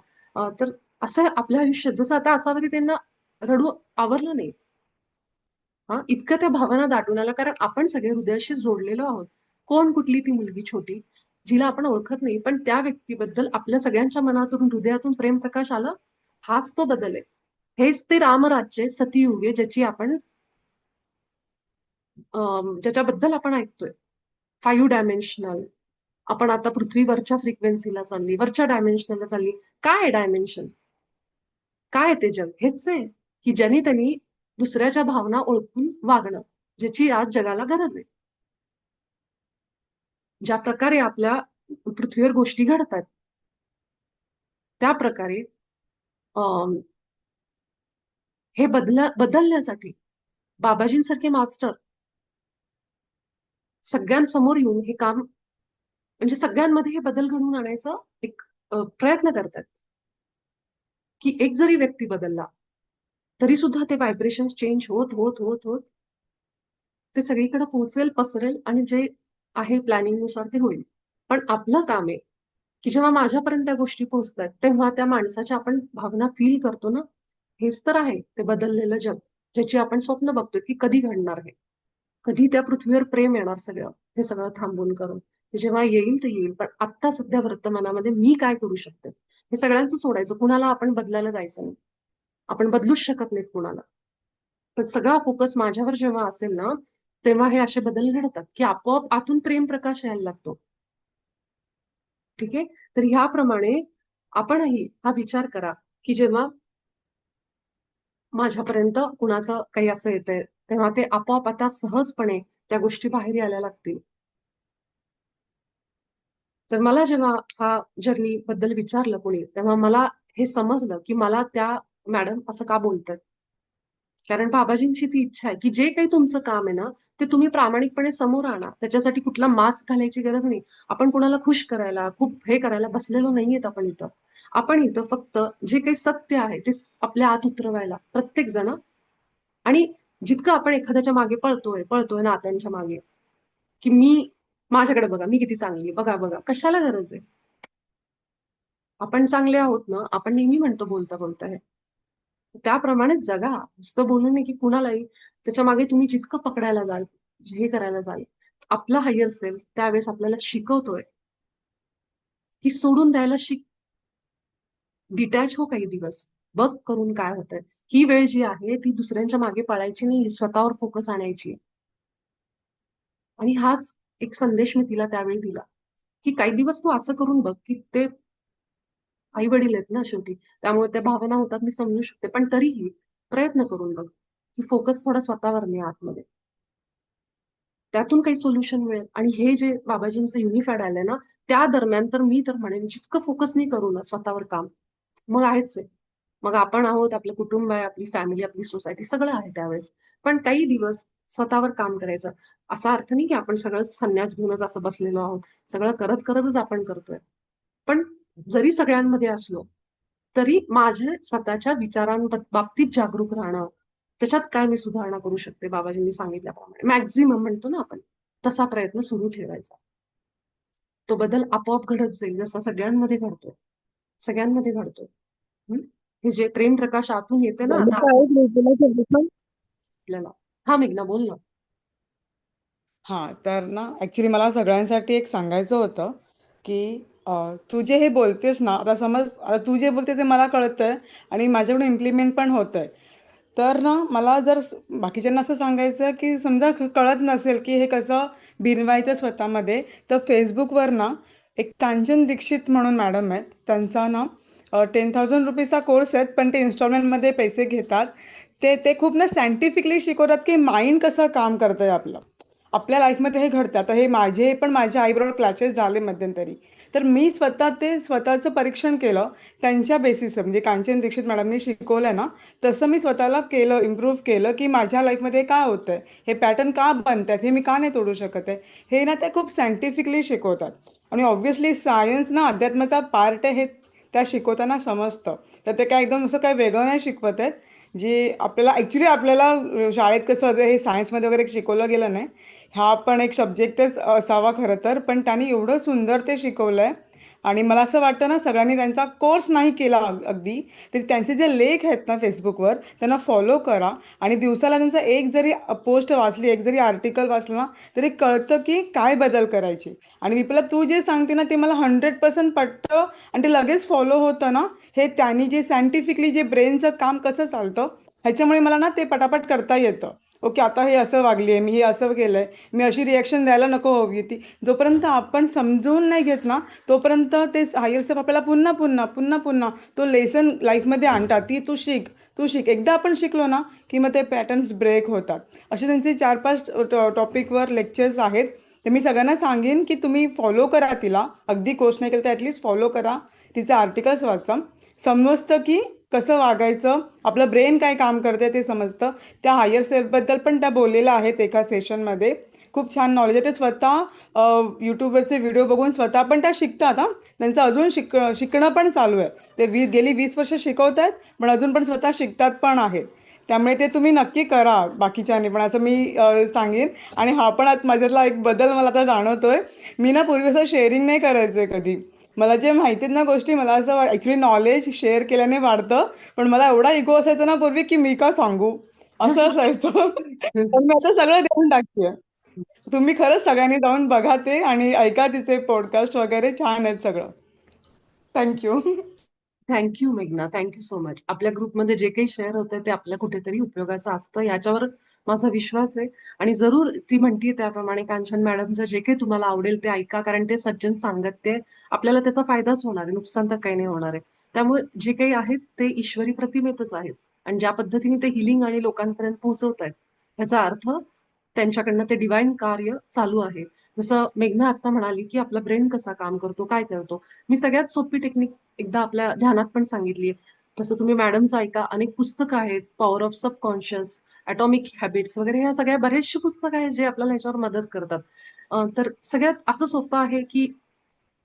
तर असं आपल्या आयुष्यात जसं आता असावं त्यांना रडू आवरलं नाही. हा इतकं त्या भावना दाटून आल्या कारण आपण सगळे हृदयाशी जोडलेलो आहोत. कोण कुठली ती मुलगी छोटी जिला आपण ओळखत नाही पण त्या व्यक्तीबद्दल आपल्या सगळ्यांच्या मनातून हृदयातून प्रेम प्रकाश आलं. हाच तो बदल आहे. हेच ते रामराज्य सतीयुग आहे ज्याची आपण ज्याच्याबद्दल आपण ऐकतोय. 5 डायमेन्शनल आपण आता पृथ्वीवरच्या फ्रिक्वेन्सीला चालली, वरच्या डायमेन्शनला चालली. काय आहे डायमेन्शन? काय आहे ते जग? हेच आहे की ज्यांनी त्यांनी दुसऱ्याच्या भावना ओळखून वागणं, ज्याची आज जगाला गरज आहे. ज्या प्रकारे आपल्या पृथ्वीवर गोष्टी घडतात त्या प्रकारे अं, हे बदलण्यासाठी बाबाजींसारखे मास्टर सगळ्यांसमोर येऊन हे काम म्हणजे सगळ्यांमध्ये हे बदल घडवून आणायचं एक प्रयत्न करतात. की एक जरी व्यक्ती बदलला तरी सुद्धा ते व्हायब्रेशन चेंज होत होत होत होत ते सगळीकडे पोहोचेल, पसरेल आणि जे आहे प्लॅनिंग नुसार ते होईल. पण आपलं काम आहे की जेव्हा माझ्यापर्यंत त्या गोष्टी पोहोचतात तेव्हा त्या माणसाच्या आपण भावना फील करतो ना. हेच तर आहे ते बदललेलं जग ज्याची आपण स्वप्न बघतोय की कधी घडणार आहे. कधी त्या पृथ्वीवर प्रेम येणार सगळं हे सगळं थांबून करून. ते जेव्हा येईल ते येईल पण आत्ता सध्या वर्तमानामध्ये मी काय करू शकते हे सगळ्यांचं सोडायचं. कुणाला आपण बदलायला जायचं नाही. आपण बदलूच शकत नाहीत कुणाला. पण सगळा फोकस माझ्यावर जेव्हा असेल ना तेव्हा हे असे बदल घडतात की आपोआप आतून प्रेम प्रकाश यायला लागतो. ठीक आहे. तर ह्याप्रमाणे आपणही हा विचार करा की जेव्हा माझ्यापर्यंत कुणाचं काही असं येतंय तेव्हा ते आपोआप आता सहजपणे त्या गोष्टी बाहेर यायला लागतील. तर मला जेव्हा हा जर्नी बद्दल विचारलं कोणी तेव्हा मला हे समजलं की मला त्या मॅडम असं का बोलतात. कारण बाबाजींची ती इच्छा आहे की जे काही तुमचं काम आहे ना ते तुम्ही प्रामाणिकपणे समोर आणा. त्याच्यासाठी कुठला मास्क घालायची गरज नाही. आपण कुणाला खुश करायला खूप हे करायला बसलेलो नाहीयेत आपण इथं. आपण इथं फक्त जे काही सत्य आहे ते आपल्या आत उतरवायला प्रत्येक जण. आणि जितकं आपण एखाद्याच्या मागे पळतोय पळतोय नात्यांच्या मागे की मी माझ्याकडे बघा मी किती चांगली बघा बघा कशाला गरज आहे. आपण चांगले आहोत ना आपण नेहमी म्हणतो बोलता बोलता हे त्याप्रमाणेच जगा. नुसतं बोलून नाही की कुणालाही त्याच्या मागे तुम्ही जितकं पकडायला जाल हे करायला जाल आपला हायर सेल्फ त्यावेळेस आपल्याला शिकवतोय की सोडून द्यायला शिक. डिटॅच हो काही दिवस. बघ करून काय होतंय. ही वेळ जी आहे ती दुसऱ्यांच्या मागे पळायची नाही स्वतःवर फोकस आणायची. आणि हाच एक संदेश मी तिला त्यावेळी दिला की काही दिवस तू असं करून बघ की ते आई वडील आहेत ना शेवटी त्यामुळे त्या भावना होतात मी समजू शकते पण तरीही प्रयत्न करून बघ की फोकस थोडा स्वतःवर नाही आतमध्ये. त्यातून काही सोल्युशन मिळेल. आणि हे जे बाबाजींचं युनिफाईड आलंय ना त्या दरम्यान तर मी तर म्हणेन जितकं फोकस नाही करू ना स्वतःवर काम मग आहेच आहे. मग आपण आहोत आपलं कुटुंब आहे आपली फॅमिली आपली सोसायटी सगळं आहे त्यावेळेस. पण काही दिवस स्वतःवर काम करायचं. असा अर्थ नाही की आपण सगळं संन्यास घेऊनच असं बसलेलो आहोत. सगळं करत करतच आपण करतोय. पण जरी सगळ्यांमध्ये असलो तरी माझे स्वतःच्या विचारांबाबतीत जागरूक राहणं त्याच्यात काय मी सुधारणा करू शकते बाबाजींनी सांगितल्याप्रमाणे मॅक्झिमम म्हणतो ना आपण तसा प्रयत्न सुरू ठेवायचा. तो बदल आपोआप घडत जाईल जसा सगळ्यांमध्ये घडतो. सगळ्यांमध्ये घडतो. हे जे प्रेम प्रकाश आतून येते ना आता मोनिका आहे मी तुला सांगितलं. आपल्याला. हा मेघना बोल ना. हां, तर ना ॲक्च्युली मला सगळ्यांसाठी एक सांगायचं होतं, की तू जे हे बोलतेस ना, आता समज आता तू जे बोलते ते मला कळतंय आणि माझ्याकडून इम्प्लिमेंट पण होतंय. तर ना मला जर बाकीच्यांना असं सांगायचं की समजा कळत नसेल की हे कसं बिनवायचं स्वतःमध्ये, तर Facebookवर ना एक कांचन दीक्षित म्हणून मॅडम आहेत. त्यांचा ना ₹10,000 कोर्स आहेत, पण ते इन्स्टॉलमेंटमध्ये पैसे घेतात. ते ते खूप ना सायंटिफिकली शिकवतात की माइंड कसं काम करतंय आपलं. आपल्या लाईफमध्ये हे घडतं. आता हे माझे पण माझ्या आईबरोबर क्लॅशेस झाले मध्यंतरी. तर मी स्वतः ते स्वतःचं परीक्षण केलं. त्यांच्या बेसिसवर म्हणजे कांचन दीक्षित मॅडमनी शिकवलंय ना, तसं मी स्वतःला केलं, इम्प्रूव्ह केलं, की माझ्या लाईफमध्ये काय होतंय? हे पॅटर्न का बनतायत? हे मी का नाही तोडू शकत आहे? हे ना ते खूप सायंटिफिकली शिकवतात. आणि ऑब्व्हियसली सायन्स ना अध्यात्माचा पार्ट आहे हे त्या शिकवताना समजतं. तर ते काय एकदम असं काही वेगळं नाही शिकवत आहेत. जे आपल्याला ॲक्च्युली आपल्याला शाळेत कसं होतं हे सायन्समध्ये वगैरे शिकवलं गेलं नाही. हा पण एक सब्जेक्टच असावा खरं तर. पण त्यांनी एवढं सुंदर ते शिकवलंय आणि मला असं वाटतं ना सगळ्यांनी त्यांचा कोर्स नाही केला अगदी, तर त्यांचे जे लेख आहेत ना Facebookवर त्यांना फॉलो करा आणि दिवसाला त्यांचा एक जरी पोस्ट वाचली, एक जरी आर्टिकल वाचलं ना, तरी कळतं की काय बदल करायचे. आणि विपुला तू जे सांगते ना ते मला 100% पटतं आणि ते लगेच फॉलो होतं ना, हे त्यांनी जे सायंटिफिकली जे ब्रेनचं काम कसं चालतं, ह्याच्यामुळे मला ना ते पटापट करता येतं. ओके, आता हे असं वागली आहे, मी हे असं केलंय, मी अशी रिएक्शन द्यायला नको हवी होती. जोपर्यंत आपण समजून नाही घेत ना, तोपर्यंत ते हायर सेल्फ आपल्याला पुन्हा, पुन्हा, पुन्हा, पुन्हा तो लेसन लाईफमध्ये आणतात. ती तू शिक, तू शिक. एकदा आपण शिकलो ना, की मग ते पॅटर्न्स ब्रेक होतात. असे त्यांचे 4-5 टॉपिकवर लेक्चर्स आहेत. तर मी सगळ्यांना सांगेन, की तुम्ही फॉलो करा तिला. अगदी कोर्स नाही केलं तर ॲटलीस्ट फॉलो करा. तिचे आर्टिकल्स वाचा. समजतं की कसं वागायचं, आपलं ब्रेन काय काम करते ते समजतं. त्या हायर सेल्फबद्दल पण त्या बोललेल्या आहेत एका सेशनमध्ये. खूप छान नॉलेज आहे. ते स्वतः YouTubeवरचे व्हिडिओ बघून स्वतः पण त्या शिकतात हां. त्यांचं अजून शिकणं पण चालू आहे. ते गेली 20 वर्ष शिकवतायत, पण अजून पण स्वतः शिकतात पण आहेत. त्यामुळे ते तुम्ही नक्की करा बाकीच्यांनी पण असं मी सांगेन. आणि हा पण माझ्यातला एक बदल मला आता जाणवतोय. मी ना पूर्वी असं शेअरिंग नाही करायचे कधी. मला जे माहिती आहेत ना गोष्टी मला असं ॲक्च्युअली नॉलेज शेअर केल्याने वाढतं. पण मला एवढा इगो असायचा ना पूर्वी, की मी का सांगू? असं असायचं. पण मी आता सगळं देऊन टाकतेय. तुम्ही खरंच सगळ्यांनी जाऊन बघा ते आणि ऐका तिचे पॉडकास्ट वगैरे छान आहेत सगळं. Thank you. थँक्यू मेघना, थँक्यू सो मच. आपल्या ग्रुपमध्ये जे काही शेअर होतंय ते आपल्या कुठेतरी उपयोगाचं असतं याच्यावर माझा विश्वास आहे. आणि जरूर ती म्हणतीये त्याप्रमाणे कांचन मॅडमचं जे काही तुम्हाला आवडेल ते ऐका, कारण ते सज्जन सांगत ते आपल्याला त्याचा फायदाच होणार आहे, नुकसान तर काही नाही होणार आहे. त्यामुळे जे काही आहेत ते ईश्वरी प्रतिमेतच आहेत आणि ज्या पद्धतीने ते हिलिंग आणि लोकांपर्यंत पोहोचवत आहेत याचा अर्थ त्यांच्याकडनं ते डिवाइन कार्य चालू आहे. जसं मेघना आता म्हणाली की आपला ब्रेन कसा काम करतो, काय करतो. मी सगळ्यात सोपी टेक्निक एकदा आपल्या ध्यानात पण सांगितली. तसं तुम्ही मॅडमचं ऐका. अनेक पुस्तकं आहेत, power of subconscious, atomic habits वगैरे ह्या सगळ्या बरेचशी पुस्तकं आहेत जे आपल्याला ह्याच्यावर मदत करतात. तर सगळ्यात असं सोपं आहे की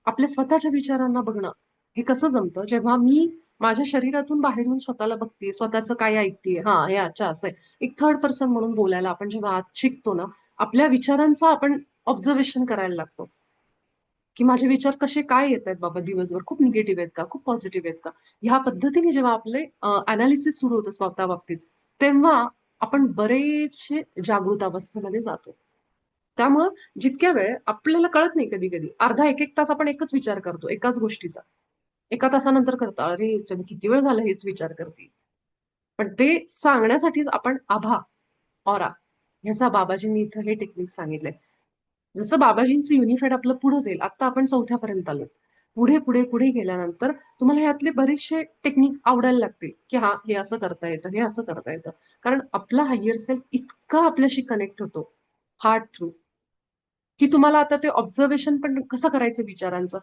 आपल्या स्वतःच्या विचारांना बघणं. हे कसं जमतं जेव्हा मी माझ्या शरीरातून बाहेर येऊन स्वतःला बघते, स्वतःचं काय ऐकते, हा हे अच्छा असं आहे. एक थर्ड पर्सन म्हणून बोलायला आपण जेव्हा आत शिकतो ना, आपल्या विचारांचं आपण ऑब्झर्वेशन करायला लागतो. की माझे विचार कसे काय येत आहेत बाबा दिवसभर, खूप निगेटिव्ह आहेत का, खूप पॉझिटिव्ह आहेत का. ह्या पद्धतीने जेव्हा आपले अनालिसिस सुरू होतं स्वतः बाबतीत, तेव्हा आपण बरेचसे जागृत अवस्थेमध्ये जातो. त्यामुळं जितक्या वेळ आपल्याला कळत नाही कधी कधी अर्धा एक एक तास आपण एकच विचार करतो एकाच गोष्टीचा. एका तासानंतर करतो अरे मी किती वेळ झाला हेच विचार करते. पण ते सांगण्यासाठीच आपण आभा, ऑरा ह्याचा बाबाजींनी इथं हे टेक्निक सांगितलंय. जसं बाबाजींचं युनिफाईड आपलं पुढे जाईल, आता आपण 4थ्यापर्यंत आलो. पुढे पुढे पुढे गेल्यानंतर तुम्हाला यातले बरेचसे टेक्निक आवडायला लागतील की हा हे असं करता येतं, हे असं करता येतं. कारण आपला हायर सेल्फ इतका आपल्याशी कनेक्ट होतो हार्ट थ्रू, की तुम्हाला आता ते ऑब्झर्वेशन पण कसं करायचं विचारांचं,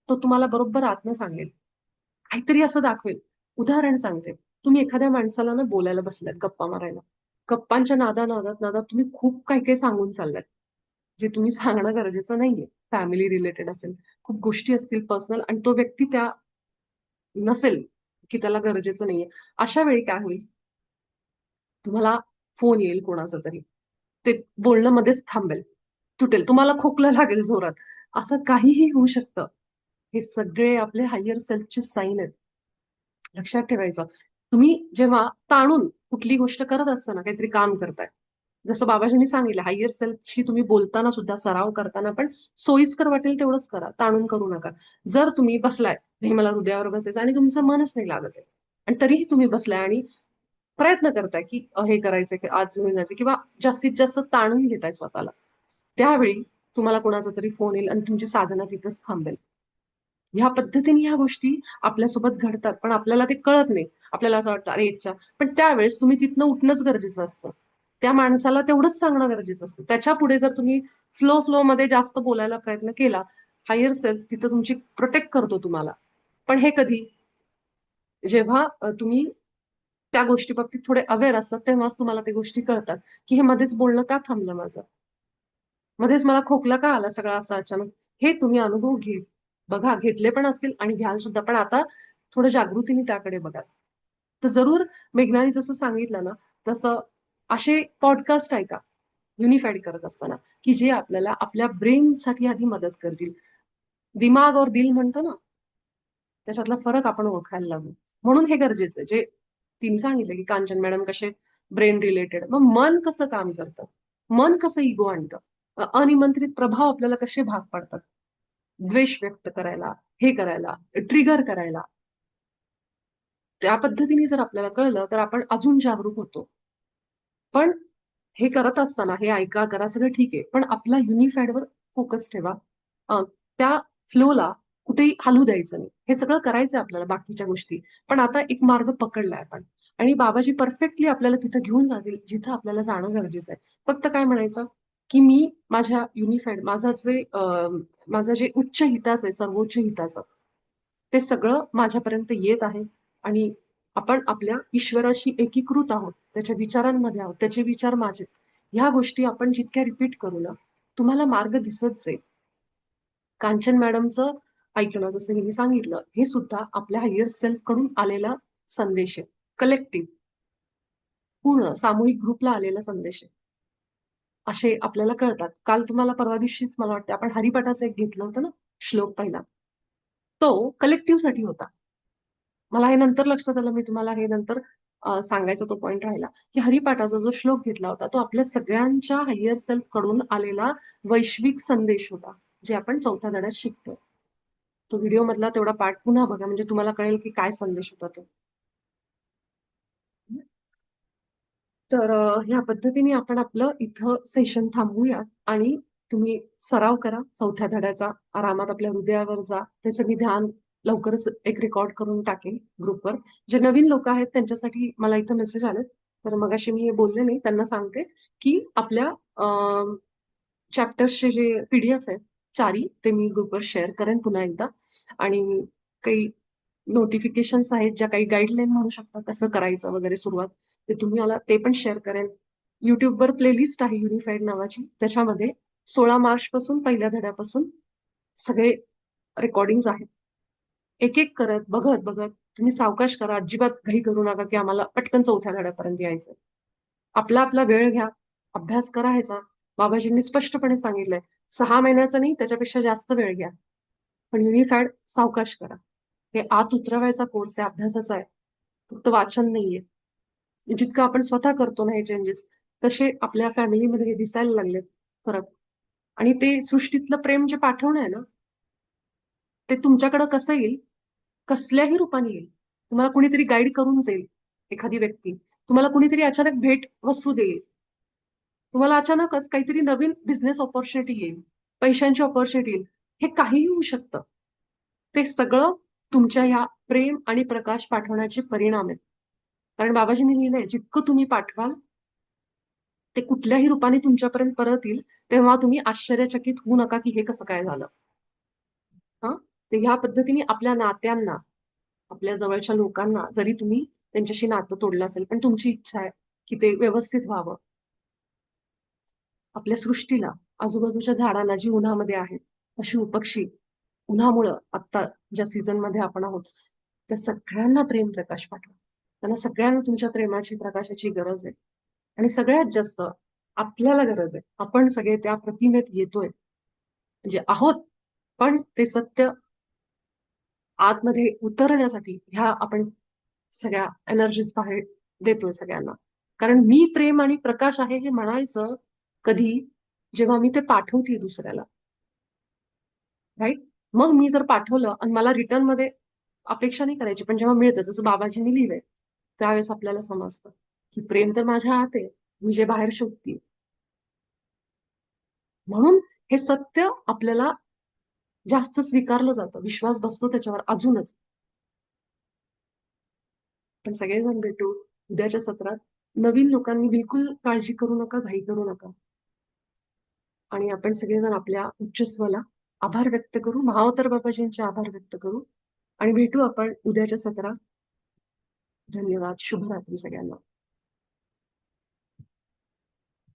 तो तुम्हाला बरोबर आतनं सांगेल. काहीतरी असं दाखवेल. उदाहरण सांगते. तुम्ही एखाद्या माणसाला ना बोलायला बसलात, गप्पा मारायला. गप्पांच्या नादात तुम्ही खूप काही सांगून चाललात. जे तुम्ही सांगणं गरजेचं नाहीये. फॅमिली रिलेटेड असेल, खूप गोष्टी असतील पर्सनल आणि तो व्यक्ती त्या नसेल, की त्याला गरजेचं नाहीये. अशा वेळी काय होईल? तुम्हाला फोन येईल कोणाचा तरी. ते बोलणं मध्येच थांबेल, तुटेल. तुम्हाला खोकलं लागेल जोरात. असं काहीही होऊ शकतं. हे सगळे आपले हायर सेल्फचे साईन आहेत. लक्षात ठेवायचं. तुम्ही जेव्हा ताणून कुठली गोष्ट करत असताना काहीतरी काम करताय. जसं बाबाजींनी सांगितलं, हायर सेल्फशी तुम्ही बोलताना सुद्धा, सराव करताना पण सोयीस्कर वाटेल तेवढंच करा, ताणून करू नका. जर तुम्ही बसलाय, हे मला हृदयावर बसायचं आणि तुमचं मनच नाही लागत आहे आणि तरीही तुम्ही बसलाय आणि प्रयत्न करताय की हे करायचंय की आज होईल जायचं किंवा जास्तीत जास्त ताणून घेताय स्वतःला, त्यावेळी तुम्हाला कोणाचा तरी फोन येईल आणि तुमची साधना तिथंच थांबेल. ह्या पद्धतीने ह्या गोष्टी आपल्यासोबत घडतात, पण आपल्याला ते कळत नाही. आपल्याला असं वाटतं, अरे इच्छा, पण त्यावेळेस तुम्ही तिथनं उठणंच गरजेचं असतं. त्या माणसाला तेवढंच सांगणं गरजेचं असतं. त्याच्या पुढे जर तुम्ही फ्लो मध्ये जास्त बोलायला प्रयत्न केला, हायर सेल्फ तिथं तुमची प्रोटेक्ट करतो तुम्हाला. पण हे कधी? जेव्हा तुम्ही त्या गोष्टी बाबतीत थोडे अवेअर असतात, तेव्हाच तुम्हाला त्या गोष्टी कळतात, की हे मध्येच बोलणं का थांबलं माझं? मध्येच मला खोकला का आला सगळा असा अचानक? हे तुम्ही अनुभव बघा, घेतले पण असतील आणि घ्याल सुद्धा, पण आता थोडं जागृतीने त्याकडे बघा. तर जरूर मेघनाने जसं सांगितलं ना, तसं असे पॉडकास्ट ऐका युनिफाईड करत असताना, की जे आपल्याला आपल्या ब्रेनसाठी आधी मदत करतील. दिमाग और दिल म्हणतो ना, त्याच्यातला फरक आपण ओळखायला लागू. म्हणून हे गरजेचं आहे. जे तिने सांगितलं, की कांचन मॅडम कसे ब्रेन रिलेटेड. मग मन कसं काम करतं? मन कसं इगो आणतं? अनिमंत्रित प्रभाव आपल्याला कसे भाग पडतात? द्वेष व्यक्त करायला, हे करायला, ट्रिगर करायला. त्या पद्धतीने जर आपल्याला कळलं, तर आपण अजून जागरूक होतो. पण हे करत असताना हे ऐका, करा, सगळं ठीक आहे. पण आपला युनिफाईडवर फोकस ठेवा. त्या फ्लोला कुठेही हलू द्यायचं नाही. हे सगळं करायचंय आपल्याला बाकीच्या गोष्टी. पण आता एक मार्ग पकडलाय आपण आणि बाबाजी परफेक्टली आपल्याला तिथं घेऊन जातील, जिथं आपल्याला जाणं गरजेचं आहे. फक्त काय म्हणायचं, की मी माझ्या युनिफाईड माझं जे उच्च हिताचं आहे, सर्वोच्च हिताचं, ते सगळं माझ्यापर्यंत येत आहे आणि आपण आपल्या ईश्वराशी एकीकृत आहोत, त्याच्या विचारांमध्ये आहोत, त्याचे विचार माझेत. ह्या गोष्टी आपण जितक्या रिपीट करू ना, तुम्हाला मार्ग दिसत जाईल. कांचन मॅडमचं ऐकणं, जसं मी सांगितलं, हे सुद्धा आपल्या हायर सेल्फ कडून आलेला संदेश आहे. कलेक्टिव्ह, पूर्ण सामूहिक ग्रुपला आलेला संदेश आहे. असे आपल्याला कळतात. काल तुम्हाला परवा दिवशीच मला वाटतं आपण हरिपाठाचं एक घेतलं होतं ना, श्लोक पहिला. तो कलेक्टिव्ह साठी होता. मला हे नंतर लक्षात आलं, मी तुम्हाला हे नंतर सांगायचा तो पॉइंट राहिला, की हरिपाठाचा जो श्लोक घेतला होता, तो आपल्या सगळ्यांच्या हायर सेल्फ कडून आलेला वैश्विक संदेश होता, जे आपण 4थ्या धड्यात शिकतोय. तो व्हिडिओ मधला तेवढा पार्ट पुन्हा बघा, म्हणजे तुम्हाला कळेल की काय संदेश होता तो. तर ह्या पद्धतीने आपण आपलं इथं सेशन थांबवूयात आणि तुम्ही सराव करा 4थ्या धड्याचा. आरामात आपल्या हृदयावर जा. त्याचं मी ध्यान लवकरच एक रेकॉर्ड करून टाकेन ग्रुपवर. जे नवीन लोक आहेत त्यांच्यासाठी मला इथं मेसेज आले, तर मगाशी मी हे बोलले नाही, त्यांना सांगते की आपल्या चॅप्टर्सचे जे PDF आहेत चारी, ते मी ग्रुपवर शेअर करेन पुन्हा एकदा. आणि काही नोटिफिकेशन्स आहेत, ज्या काही गाईडलाईन म्हणू शकता कसं करायचं वगैरे सुरुवात, ते तुम्ही मला ते पण शेअर करेन. युट्यूबवर प्लेलिस्ट आहे युनिफाईड नावाची, त्याच्यामध्ये 16 मार्च पासून पहिल्या धड्यापासून सगळे रेकॉर्डिंग्स आहेत. एक एक करत बघत बघत तुम्ही सावकाश करा, अजिबात घाई करू नका की आम्हाला पटकन 4थ्या धड्यापर्यंत यायचंय. आपला आपला वेळ घ्या, अभ्यास करायचा. बाबाजींनी स्पष्टपणे सांगितलंय, 6 महिन्याचा नाही, त्याच्यापेक्षा जास्त वेळ घ्या, पण युनिफाईड सावकाश करा. हे आत उतरवायचा कोर्स आहे, अभ्यासाचा आहे, फक्त वाचन नाहीये. जितकं आपण स्वतः करतो ना हे चेंजेस, तसे आपल्या फॅमिलीमध्ये हे दिसायला लागलेत फरक. आणि ते सृष्टीतलं प्रेम जे पाठवणं आहे ना, ते तुमच्याकडं कसं येईल, कसल्याही रूपाने येईल. तुम्हाला कुणीतरी गाईड करून जाईल, एखादी व्यक्ती. तुम्हाला कुणीतरी अचानक भेट वस्तू देईल. तुम्हाला अचानकच काहीतरी नवीन बिझनेस ऑपॉर्च्युनिटी येईल, पैशांची ऑपॉर्च्युनिटी येईल. हे काहीही होऊ शकतं. ते सगळं तुमच्या ह्या प्रेम आणि प्रकाश पाठवण्याचे परिणाम आहेत. कारण बाबाजींनी लिहिलंय, जितकं तुम्ही पाठवाल ते कुठल्याही रूपाने तुमच्यापर्यंत परत येईल. तेव्हा तुम्ही आश्चर्यचकित होऊ नका की हे कसं काय झालं. हा, तर ह्या पद्धतीने आपल्या नात्यांना, आपल्या जवळच्या लोकांना, जरी तुम्ही त्यांच्याशी नातं तोडलं असेल, पण तुमची इच्छा आहे की ते व्यवस्थित व्हावं. आपल्या सृष्टीला, आजूबाजूच्या झाडांना जी उन्हामध्ये आहेत, पशु पक्षी, उन्हामुळं आत्ता ज्या सीझन मध्ये आपण आहोत, त्या सगळ्यांना प्रेम प्रकाश पाठवा. त्यांना सगळ्यांना तुमच्या प्रेमाची, प्रकाशाची गरज आहे. आणि सगळ्यात जास्त आपल्याला गरज आहे. आपण सगळे त्या प्रतिमेत येतोय, म्हणजे आहोत, पण ते सत्य आतमध्ये उतरण्यासाठी ह्या आपण सगळ्या एनर्जीज बाहेर देतोय सगळ्यांना. कारण मी प्रेम आणि प्रकाश आहे हे म्हणायचं कधी, जेव्हा मी ते पाठवते दुसऱ्याला, राईट? मग मी जर पाठवलं आणि मला रिटर्न मध्ये अपेक्षा नाही करायची, पण जेव्हा मिळतं, जसं बाबाजींनी लिहिलंय, त्यावेळेस आपल्याला समजतं की प्रेम तर माझ्या आत आहे, मी जे बाहेर शोधते. म्हणून हे सत्य आपल्याला जास्त स्वीकारलं जातं, विश्वास बसतो त्याच्यावर अजूनच. पण सगळेजण भेटू उद्याच्या सत्रात. नवीन लोकांनी बिलकुल काळजी करू नका, घाई करू नका. आणि आपण सगळेजण आपल्या उच्चस्वला आभार व्यक्त करू, महाअवतार बाबाजींचे आभार व्यक्त करू आणि भेटू आपण उद्याच्या सत्रात. धन्यवाद. शुभरात्री सगळ्यांना.